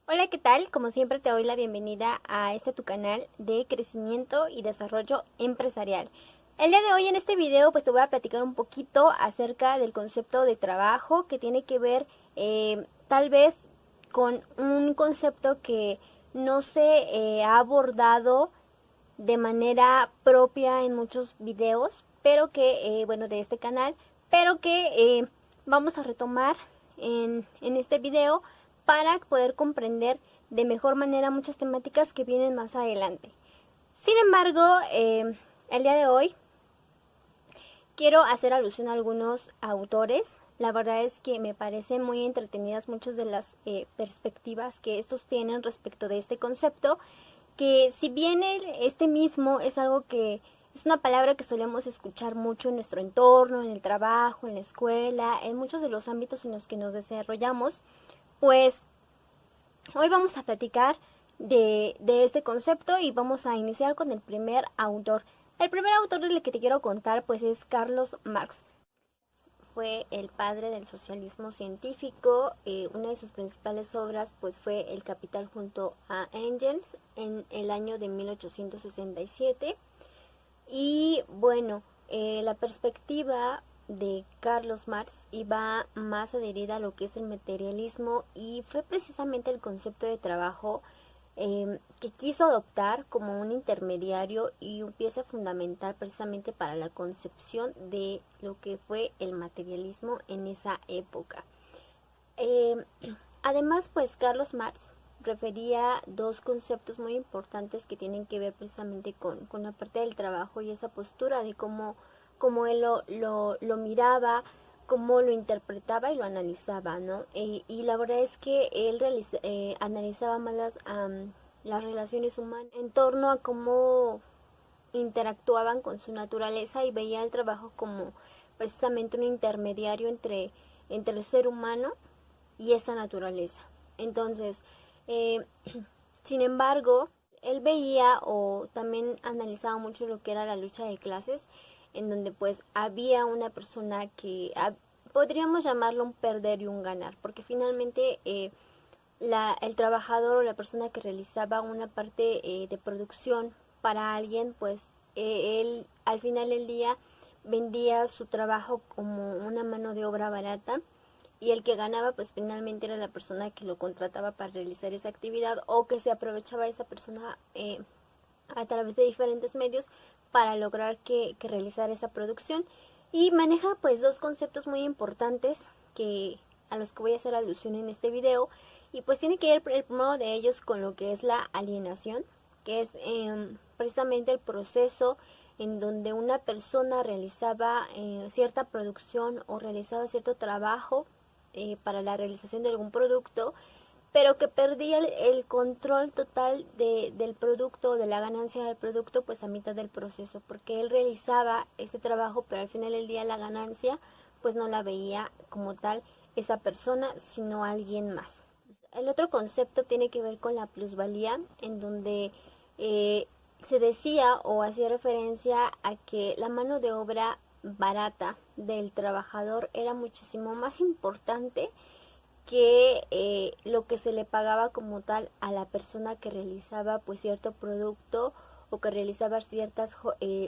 Hola, ¿qué tal? Como siempre te doy la bienvenida a tu canal de crecimiento y desarrollo empresarial. El día de hoy en este video pues te voy a platicar un poquito acerca del concepto de trabajo que tiene que ver tal vez con un concepto que no se ha abordado de manera propia en muchos videos, pero que, bueno, de este canal, pero que vamos a retomar en este video para poder comprender de mejor manera muchas temáticas que vienen más adelante. Sin embargo, el día de hoy quiero hacer alusión a algunos autores. La verdad es que me parecen muy entretenidas muchas de las perspectivas que estos tienen respecto de este concepto, que si bien este mismo es algo que es una palabra que solemos escuchar mucho en nuestro entorno, en el trabajo, en la escuela, en muchos de los ámbitos en los que nos desarrollamos, pues hoy vamos a platicar de este concepto y vamos a iniciar con el primer autor. El primer autor del que te quiero contar pues es Carlos Marx. Fue el padre del socialismo científico. Una de sus principales obras pues fue El Capital junto a Engels en el año de 1867. Y bueno, la perspectiva de Carlos Marx iba más adherida a lo que es el materialismo y fue precisamente el concepto de trabajo que quiso adoptar como un intermediario y un pieza fundamental precisamente para la concepción de lo que fue el materialismo en esa época. Eh, Además, pues Carlos Marx refería dos conceptos muy importantes que tienen que ver precisamente con la parte del trabajo y esa postura de cómo él lo miraba, cómo lo interpretaba y lo analizaba, ¿no? Y la verdad es que él analizaba más las relaciones humanas en torno a cómo interactuaban con su naturaleza y veía el trabajo como precisamente un intermediario entre el ser humano y esa naturaleza. Entonces, eh, sin embargo, él veía o también analizaba mucho lo que era la lucha de clases, en donde pues había una persona que podríamos llamarlo un perder y un ganar, porque finalmente el trabajador o la persona que realizaba una parte de producción para alguien, pues él al final del día vendía su trabajo como una mano de obra barata y el que ganaba pues finalmente era la persona que lo contrataba para realizar esa actividad o que se aprovechaba esa persona a través de diferentes medios para lograr que realizara esa producción y maneja pues dos conceptos muy importantes que a los que voy a hacer alusión en este video y pues tiene que ver el primero de ellos con lo que es la alienación, que es precisamente el proceso en donde una persona realizaba cierta producción o realizaba cierto trabajo para la realización de algún producto, pero que perdía el control total del producto, de la ganancia del producto, pues a mitad del proceso, porque él realizaba ese trabajo, pero al final del día la ganancia, pues no la veía como tal esa persona, sino alguien más. El otro concepto tiene que ver con la plusvalía, en donde eh, se decía o hacía referencia a que la mano de obra barata del trabajador era muchísimo más importante que lo que se le pagaba como tal a la persona que realizaba pues cierto producto o que realizaba ciertas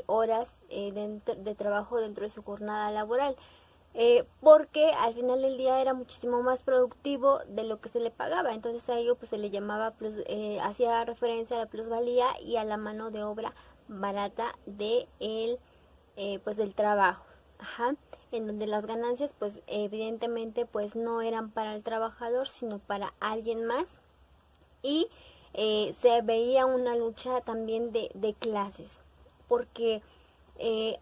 horas de trabajo dentro de su jornada laboral, porque al final del día era muchísimo más productivo de lo que se le pagaba. Entonces a ello pues se le llamaba hacía referencia a la plusvalía y a la mano de obra barata de el pues del trabajo. Ajá. En donde las ganancias pues evidentemente pues no eran para el trabajador sino para alguien más y se veía una lucha también de clases porque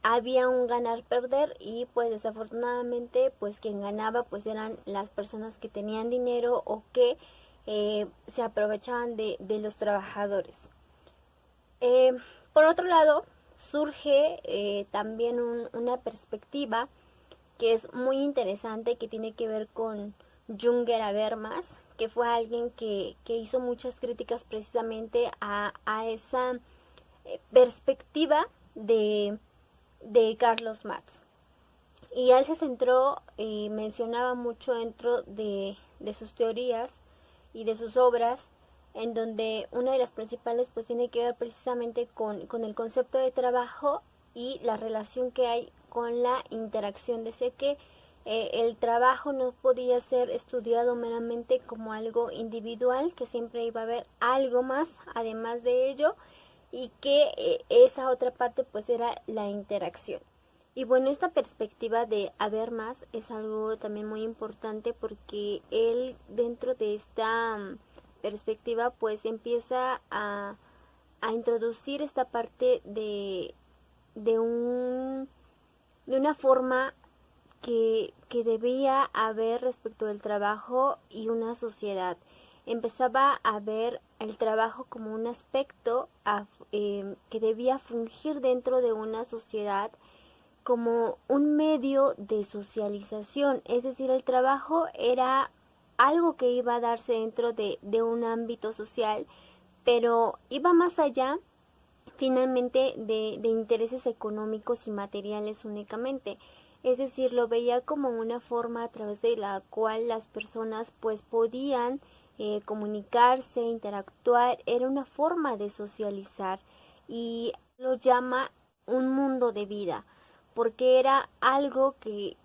había un ganar-perder y pues desafortunadamente pues quien ganaba pues eran las personas que tenían dinero o que se aprovechaban de los trabajadores. Eh, por otro lado, surge también una perspectiva que es muy interesante que tiene que ver con Junger Habermas, que fue alguien que hizo muchas críticas precisamente a esa perspectiva de Carlos Marx. Y él se centró y mencionaba mucho dentro de sus teorías y de sus obras, en donde una de las principales pues tiene que ver precisamente con el concepto de trabajo y la relación que hay con la interacción. Decía que el trabajo no podía ser estudiado meramente como algo individual, que siempre iba a haber algo más además de ello, y que esa otra parte pues era la interacción. Y bueno, esta perspectiva de haber más es algo también muy importante, porque él dentro de esta perspectiva pues empieza a introducir esta parte de una forma que debía haber respecto del trabajo y una sociedad. Empezaba a ver el trabajo como un aspecto que debía fungir dentro de una sociedad como un medio de socialización. Es decir, el trabajo era algo que iba a darse dentro de un ámbito social, pero iba más allá finalmente de intereses económicos y materiales únicamente. Es decir, lo veía como una forma a través de la cual las personas pues podían comunicarse, interactuar. Era una forma de socializar, y lo llama un mundo de vida, porque era algo que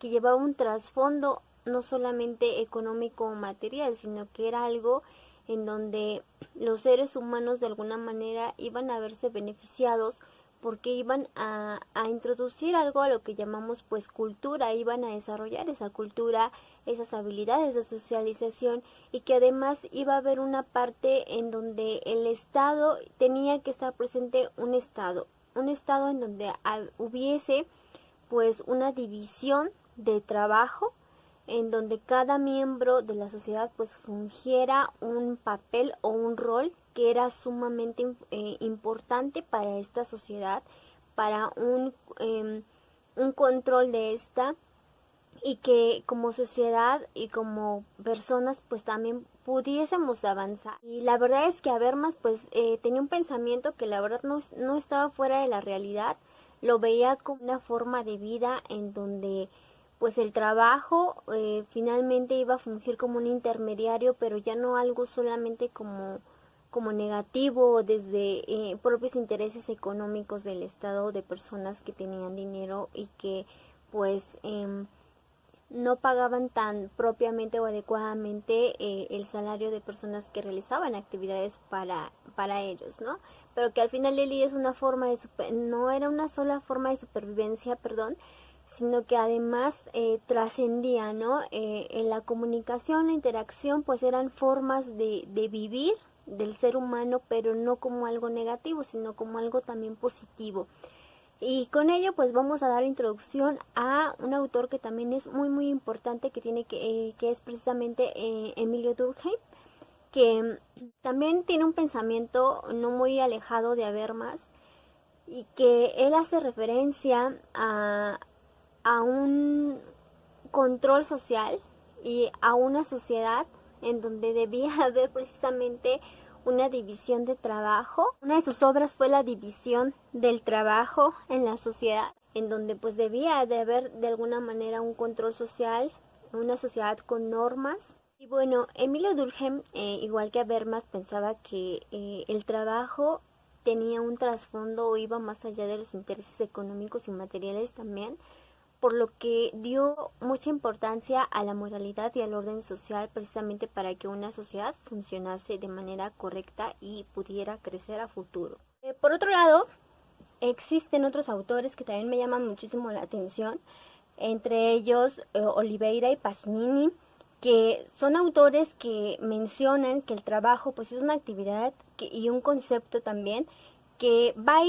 llevaba un trasfondo no solamente económico o material, sino que era algo en donde los seres humanos de alguna manera iban a verse beneficiados, porque iban a introducir algo a lo que llamamos pues cultura, iban a desarrollar esa cultura, esas habilidades de socialización, y que además iba a haber una parte en donde el Estado tenía que estar presente, un Estado en donde hubiese pues una división de trabajo, en donde cada miembro de la sociedad pues fungiera un papel o un rol que era sumamente importante para esta sociedad, para un control de esta, y que como sociedad y como personas pues también pudiésemos avanzar. Y la verdad es que Habermas pues tenía un pensamiento que la verdad no estaba fuera de la realidad. Lo veía como una forma de vida en donde pues el trabajo finalmente iba a fungir como un intermediario, pero ya no algo solamente como negativo desde propios intereses económicos del Estado, de personas que tenían dinero y que pues no pagaban tan propiamente o adecuadamente el salario de personas que realizaban actividades para ellos, ¿no? Pero que al final el día es una forma de no era una sola forma de supervivencia, perdón, sino que además trascendía, ¿no? En la comunicación, la interacción, pues eran formas de vivir del ser humano, pero no como algo negativo, sino como algo también positivo. Y con ello pues vamos a dar introducción a un autor que también es muy importante, que es precisamente Emilio Durkheim, que también tiene un pensamiento no muy alejado de Habermas, y que él hace referencia a un control social y a una sociedad en donde debía haber precisamente una división de trabajo. Una de sus obras fue la división del trabajo en la sociedad, en donde pues debía de haber de alguna manera un control social, una sociedad con normas. Y bueno, Emilio Durkheim, igual que Habermas, pensaba que el trabajo tenía un trasfondo o iba más allá de los intereses económicos y materiales también, por lo que dio mucha importancia a la moralidad y al orden social, precisamente para que una sociedad funcionase de manera correcta y pudiera crecer a futuro. Por otro lado, existen otros autores que también me llaman muchísimo la atención, entre ellos Oliveira y Pasolini, que son autores que mencionan que el trabajo pues es una actividad y un concepto también que va a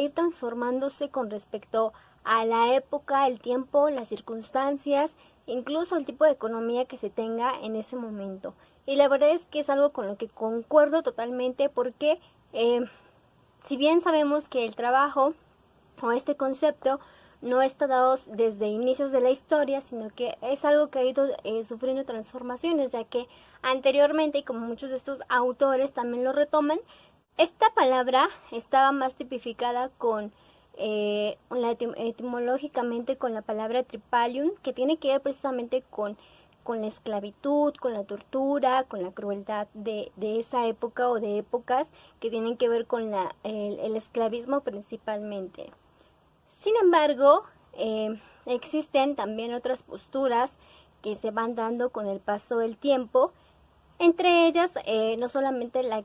ir transformándose con respecto a la época, el tiempo, las circunstancias, incluso el tipo de economía que se tenga en ese momento. Y la verdad es que es algo con lo que concuerdo totalmente, porque si bien sabemos que el trabajo o este concepto no está dado desde inicios de la historia, sino que es algo que ha ido sufriendo transformaciones, ya que anteriormente, y como muchos de estos autores también lo retoman, esta palabra estaba más tipificada con etimológicamente con la palabra tripalium, que tiene que ver precisamente con con la esclavitud, con la tortura, con la crueldad de esa época o de épocas que tienen que ver con el esclavismo principalmente. Sin embargo, existen también otras posturas que se van dando con el paso del tiempo, entre ellas no solamente lo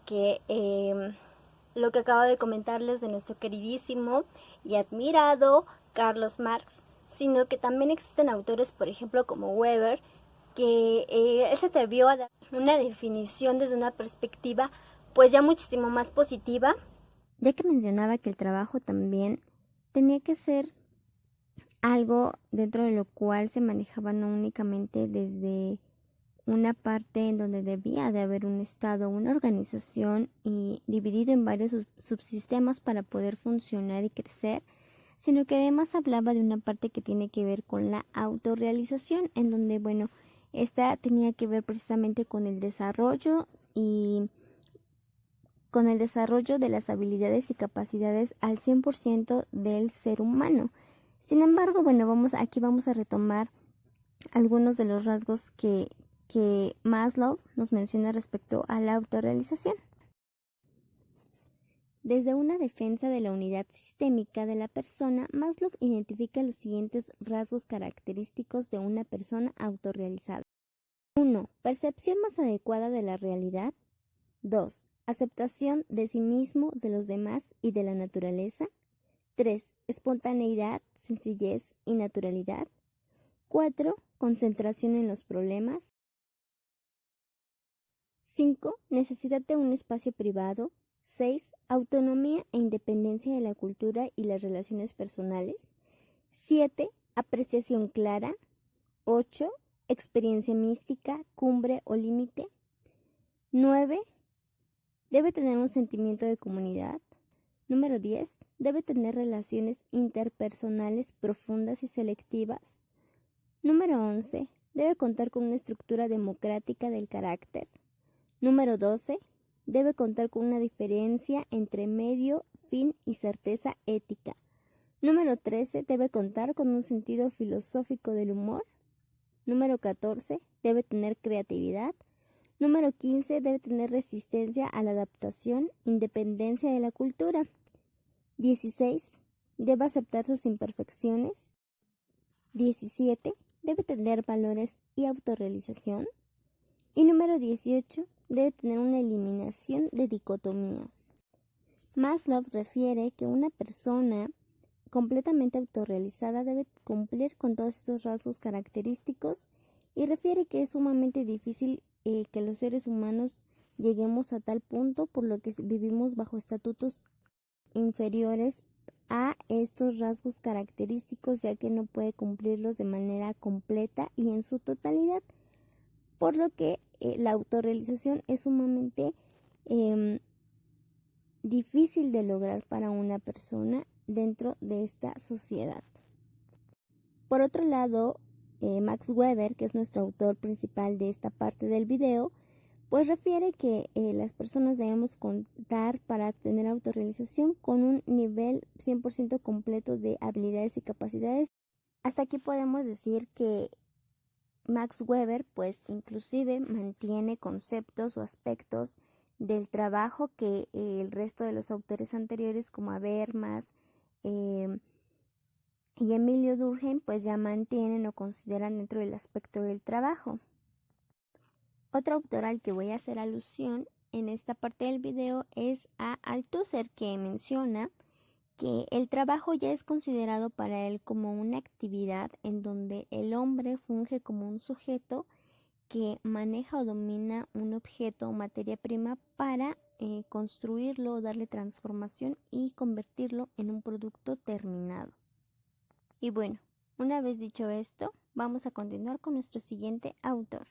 que acabo de comentarles de nuestro queridísimo y admirado Carlos Marx, sino que también existen autores, por ejemplo, como Weber, que él se atrevió a dar una definición desde una perspectiva pues ya muchísimo más positiva, ya que mencionaba que el trabajo también tenía que ser algo dentro de lo cual se manejaba no únicamente desde una parte en donde debía de haber un estado, una organización y dividido en varios subsistemas para poder funcionar y crecer, sino que además hablaba de una parte que tiene que ver con la autorrealización, en donde, bueno, esta tenía que ver precisamente con el desarrollo y con el desarrollo de las habilidades y capacidades al 100% del ser humano. Sin embargo, bueno, aquí vamos a retomar algunos de los rasgos que Maslow nos menciona respecto a la autorrealización. Desde una defensa de la unidad sistémica de la persona, Maslow identifica los siguientes rasgos característicos de una persona autorrealizada. 1. Percepción más adecuada de la realidad. 2. Aceptación de sí mismo, de los demás y de la naturaleza. 3. Espontaneidad, sencillez y naturalidad. 4. Concentración en los problemas. 5. Necesidad de un espacio privado. 6. Autonomía e independencia de la cultura y las relaciones personales. 7. Apreciación clara. 8. Experiencia mística, cumbre o límite. 9. Debe tener un sentimiento de comunidad. Número 10. Debe tener relaciones interpersonales profundas y selectivas. Número 11. Debe contar con una estructura democrática del carácter. Número 12. Debe contar con una diferencia entre medio, fin y certeza ética. Número 13. Debe contar con un sentido filosófico del humor. Número 14. Debe tener creatividad. Número 15. Debe tener resistencia a la adaptación, independencia de la cultura. 16. Debe aceptar sus imperfecciones. 17. Debe tener valores y autorrealización. Y número 18. Debe tener una eliminación de dicotomías. Maslow refiere que una persona completamente autorrealizada debe cumplir con todos estos rasgos característicos y refiere que es sumamente difícil que los seres humanos lleguemos a tal punto, por lo que vivimos bajo estatutos inferiores a estos rasgos característicos, ya que no puede cumplirlos de manera completa y en su totalidad, por lo que la autorrealización es sumamente difícil de lograr para una persona dentro de esta sociedad. Por otro lado, Max Weber, que es nuestro autor principal de esta parte del video, pues refiere que las personas debemos contar para tener autorrealización con un nivel 100% completo de habilidades y capacidades. Hasta aquí podemos decir que Max Weber pues inclusive mantiene conceptos o aspectos del trabajo que el resto de los autores anteriores como Habermas y Emilio Durkheim pues ya mantienen o consideran dentro del aspecto del trabajo. Otro autor al que voy a hacer alusión en esta parte del video es a Althusser, que menciona que el trabajo ya es considerado para él como una actividad en donde el hombre funge como un sujeto que maneja o domina un objeto o materia prima para construirlo, darle transformación y convertirlo en un producto terminado. Y bueno, una vez dicho esto, vamos a continuar con nuestro siguiente autor.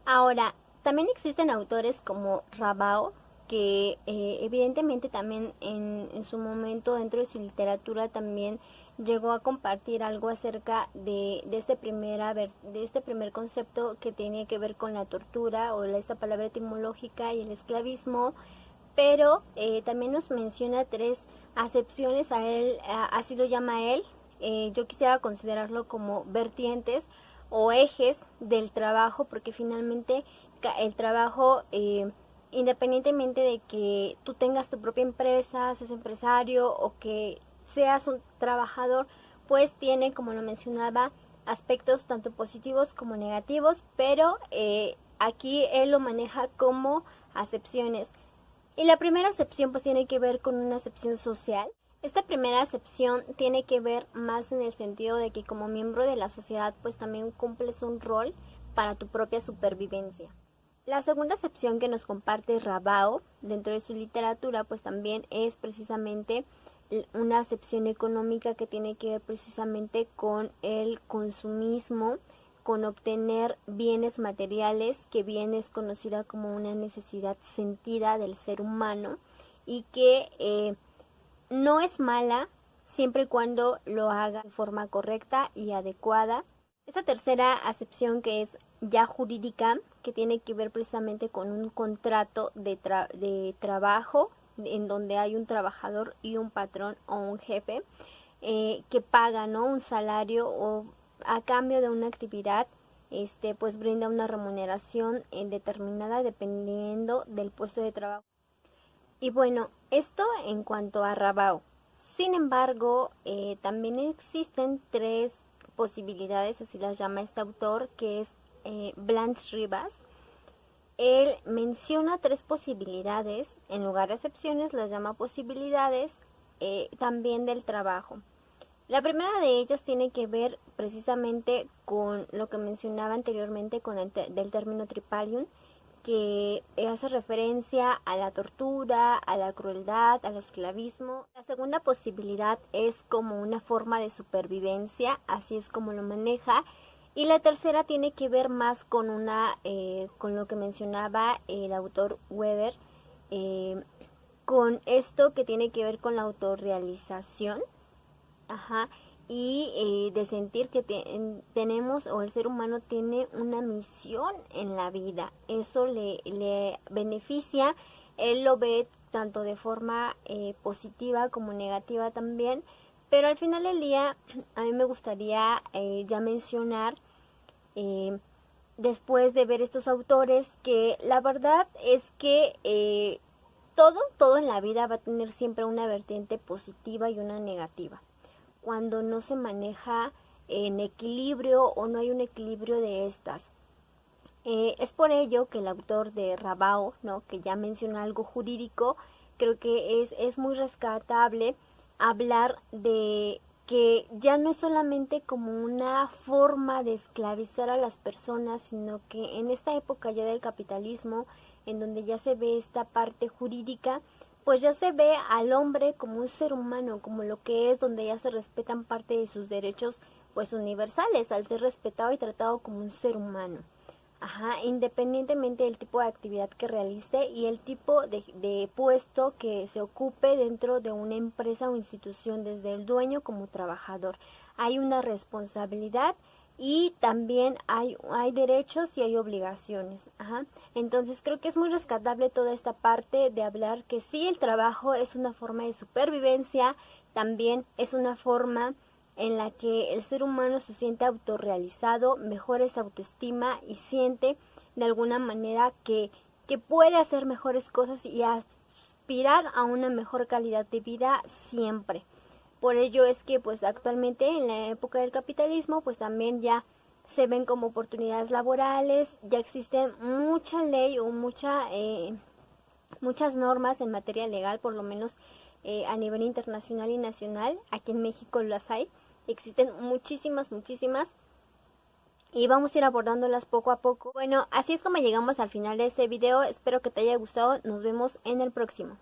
Ahora, también existen autores como Rabault, que evidentemente también en su momento dentro de su literatura también llegó a compartir algo acerca de este primer concepto que tiene que ver con la tortura o esta palabra etimológica y el esclavismo, pero también nos menciona 3 acepciones a él, así lo llama él. Yo quisiera considerarlo como vertientes, o ejes del trabajo, porque finalmente el trabajo, independientemente de que tú tengas tu propia empresa, seas empresario o que seas un trabajador, pues tiene, como lo mencionaba, aspectos tanto positivos como negativos, pero aquí él lo maneja como acepciones. Y la primera acepción pues tiene que ver con una acepción social. Esta primera acepción tiene que ver más en el sentido de que como miembro de la sociedad pues también cumples un rol para tu propia supervivencia. La segunda acepción que nos comparte Rabao dentro de su literatura pues también es precisamente una acepción económica que tiene que ver precisamente con el consumismo, con obtener bienes materiales, que bien es conocida como una necesidad sentida del ser humano y que no es mala siempre y cuando lo haga de forma correcta y adecuada. Esta tercera acepción que es ya jurídica, que tiene que ver precisamente con un contrato de trabajo en donde hay un trabajador y un patrón o un jefe que paga, ¿no?, un salario o a cambio de una actividad, pues brinda una remuneración determinada dependiendo del puesto de trabajo. Y bueno, esto en cuanto a Rabao. Sin embargo, también existen tres posibilidades, así las llama este autor, que es Blanche Rivas. Él menciona tres posibilidades, en lugar de excepciones las llama posibilidades también del trabajo. La primera de ellas tiene que ver precisamente con lo que mencionaba anteriormente con del término tripalium, que hace referencia a la tortura, a la crueldad, al esclavismo. La segunda posibilidad es como una forma de supervivencia, así es como lo maneja. Y la tercera tiene que ver más con con lo que mencionaba el autor Weber, con esto que tiene que ver con la autorrealización, ajá, y de sentir que tenemos o el ser humano tiene una misión en la vida. Eso le beneficia, él lo ve tanto de forma positiva como negativa también, pero al final del día a mí me gustaría ya mencionar, después de ver estos autores, que la verdad es que todo en la vida va a tener siempre una vertiente positiva y una negativa. Cuando no se maneja en equilibrio o no hay un equilibrio de estas. Es por ello que el autor de Rabao, ¿no?, que ya menciona algo jurídico, creo que es muy rescatable hablar de que ya no es solamente como una forma de esclavizar a las personas, sino que en esta época ya del capitalismo, en donde ya se ve esta parte jurídica, pues ya se ve al hombre como un ser humano, como lo que es, donde ya se respetan parte de sus derechos pues universales, al ser respetado y tratado como un ser humano. Ajá, independientemente del tipo de actividad que realice y el tipo de puesto que se ocupe dentro de una empresa o institución, desde el dueño como trabajador. Hay una responsabilidad y también hay derechos y hay obligaciones. Ajá. Entonces creo que es muy rescatable toda esta parte de hablar que sí, el trabajo es una forma de supervivencia, también es una forma en la que el ser humano se siente autorrealizado, mejora esa autoestima y siente de alguna manera que puede hacer mejores cosas y aspirar a una mejor calidad de vida siempre. Por ello es que pues actualmente en la época del capitalismo pues también ya se ven como oportunidades laborales, ya existe mucha ley o muchas normas en materia legal, por lo menos a nivel internacional y nacional. Aquí en México las hay. Existen muchísimas y vamos a ir abordándolas poco a poco. Bueno, así es como llegamos al final de este video. Espero que te haya gustado. Nos vemos en el próximo.